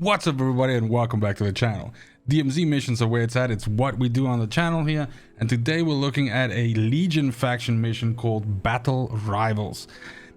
What's up everybody and welcome back to the channel. DMZ missions are where it's at. It's what we do on the channel here, and today we're looking at a Legion faction mission called Battle Rivals.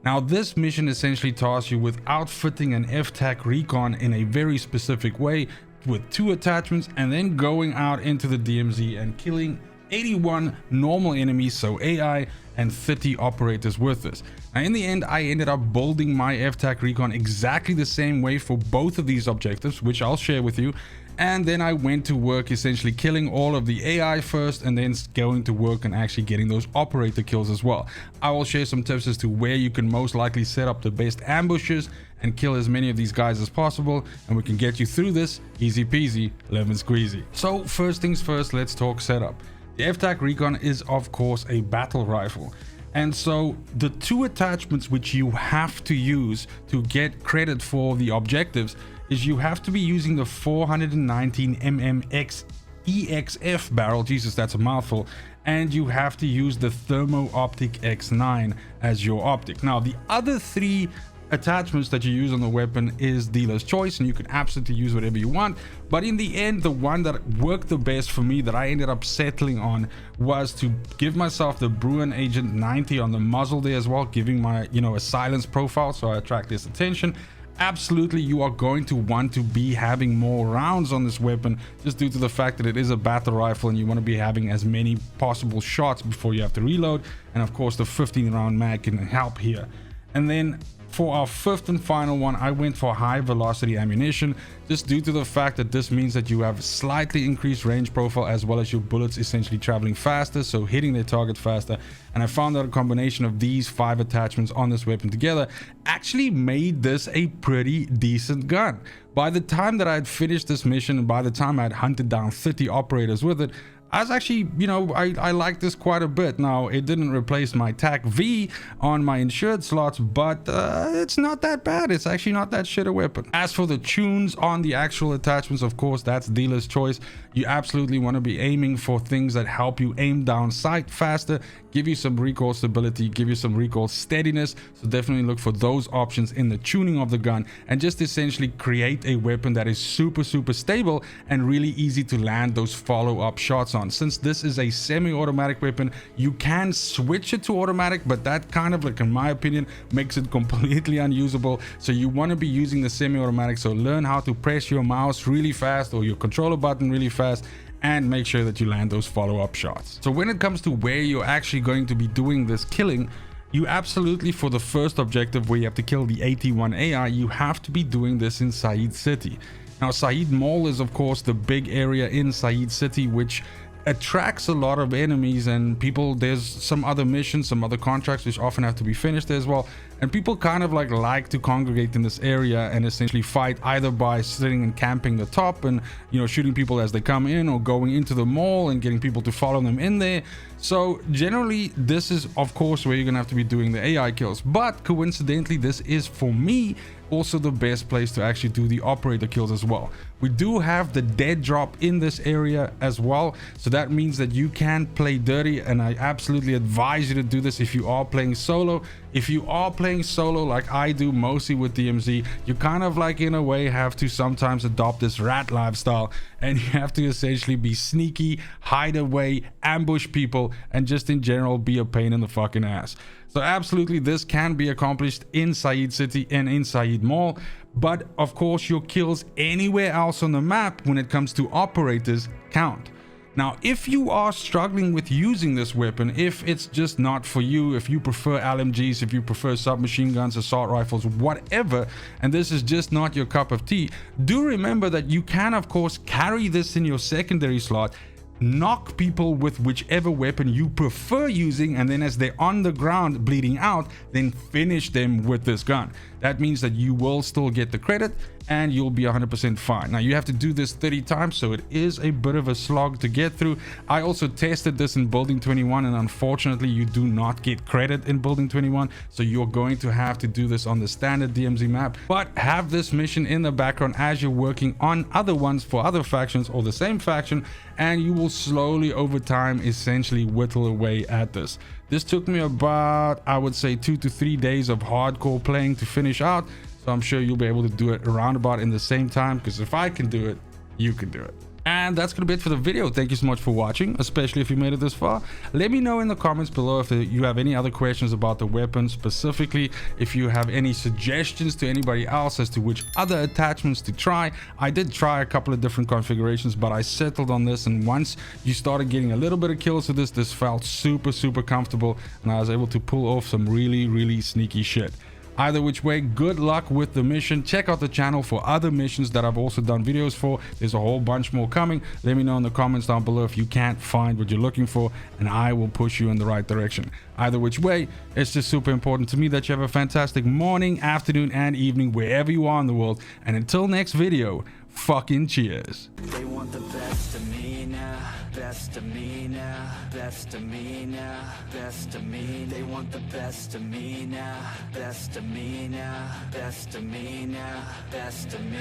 Now this mission essentially tasks you with outfitting an F-TAC recon in a very specific way with 2 attachments and then going out into the DMZ and killing 81 normal enemies, so AI, and 30 operators with this. Now in the end I ended up building my F-TAC recon exactly the same way for both of these objectives, which I'll share with you, and then I went to work essentially killing all of the AI first and then going to work and actually getting those operator kills as well. I will share some tips as to where you can most likely set up the best ambushes and kill as many of these guys as possible, and we can get you through this easy peasy lemon squeezy. So first things first, let's talk setup. The F-TAC recon is of course a battle rifle, and so the 2 attachments which you have to use to get credit for the objectives is you have to be using the 419mm EXF barrel, Jesus that's a mouthful, and you have to use the Thermo Optic X9 as your optic. Now the other 3 attachments that you use on the weapon is dealer's choice, and you can absolutely use whatever you want, but in the end the one that worked the best for me that I ended up settling on was to give myself the Bruin Agent 90 on the muzzle there as well, giving my a silence profile so I attract this attention. Absolutely, you are going to want to be having more rounds on this weapon just due to the fact that it is a battle rifle and you want to be having as many possible shots before you have to reload, and of course the 15-round mag can help here. And then for our 5th and final one, I went for high velocity ammunition just due to the fact that this means that you have slightly increased range profile as well as your bullets essentially traveling faster, so hitting their target faster. And I found that a combination of these 5 attachments on this weapon together actually made this a pretty decent gun. By the time that I had finished this mission and by the time I had hunted down 30 operators with it, I was actually, I like this quite a bit. Now, it didn't replace my TAC V on my insured slots, but it's not that bad. It's actually not that shit a weapon. As for the tunes on the actual attachments, of course, that's dealer's choice. You absolutely want to be aiming for things that help you aim down sight faster, give you some recoil stability, give you some recoil steadiness. So definitely look for those options in the tuning of the gun, and just essentially create a weapon that is super stable and really easy to land those follow-up shots on. Since this is a semi-automatic weapon, you can switch it to automatic, but that kind of, like, in my opinion, makes it completely unusable. So you want to be using the semi-automatic, so learn how to press your mouse really fast or your controller button really fast and make sure that you land those follow-up shots. So when it comes to where you're actually going to be doing this killing, you absolutely, for the first objective where you have to kill the 81 AI, you have to be doing this in Said City. Now Said Mall is of course the big area in Said City which attracts a lot of enemies and people. There's some other missions, some other contracts which often have to be finished as well, and people kind of like to congregate in this area and essentially fight either by sitting and camping the top and shooting people as they come in, or going into the mall and getting people to follow them in there. So generally this is of course where you're gonna have to be doing the AI kills, but coincidentally this is for me also the best place to actually do the operator kills as well. We do have the dead drop in this area as well, so that means that you can play dirty, and I absolutely advise you to do this if you are playing solo. If you are playing solo like I do mostly with DMZ, you kind of like in a way have to sometimes adopt this rat lifestyle, and you have to essentially be sneaky, hide away, ambush people, and just in general be a pain in the fucking ass. So absolutely this can be accomplished in Said City and in Said Mall, but of course your kills anywhere else on the map when it comes to operators count. Now if you are struggling with using this weapon, if it's just not for you, if you prefer LMGs, if you prefer submachine guns, assault rifles, whatever, and this is just not your cup of tea, do remember that you can of course carry this in your secondary slot, knock people with whichever weapon you prefer using, and then as they're on the ground bleeding out, then finish them with this gun. That means that you will still get the credit and you'll be 100% fine. Now you have to do this 30 times, so it is a bit of a slog to get through. I also tested this in building 21, and unfortunately you do not get credit in building 21, so you're going to have to do this on the standard DMZ map, but have this mission in the background as you're working on other ones for other factions or the same faction, and you will slowly over time essentially whittle away at this. This took me about, I would say, 2 to 3 days of hardcore playing to finish out. So I'm sure you'll be able to do it around about in the same time, because if I can do it, you can do it. And that's gonna be it for the video. Thank you so much for watching, especially if you made it this far. Let me know in the comments below if you have any other questions about the weapon specifically, if you have any suggestions to anybody else as to which other attachments to try. I did try a couple of different configurations, but I settled on this, and once you started getting a little bit of kills with this felt super comfortable, and I was able to pull off some really sneaky shit. Either which way, good luck with the mission. Check out the channel for other missions that I've also done videos for. There's a whole bunch more coming. Let me know in the comments down below if you can't find what you're looking for, and I will push you in the right direction. Either which way, it's just super important to me that you have a fantastic morning, afternoon, and evening wherever you are in the world. And until next video, fucking cheers. They want the best of me now, best of me now, best of me now, best of me. They want the best of me now, best of me now, best of me now, best of me.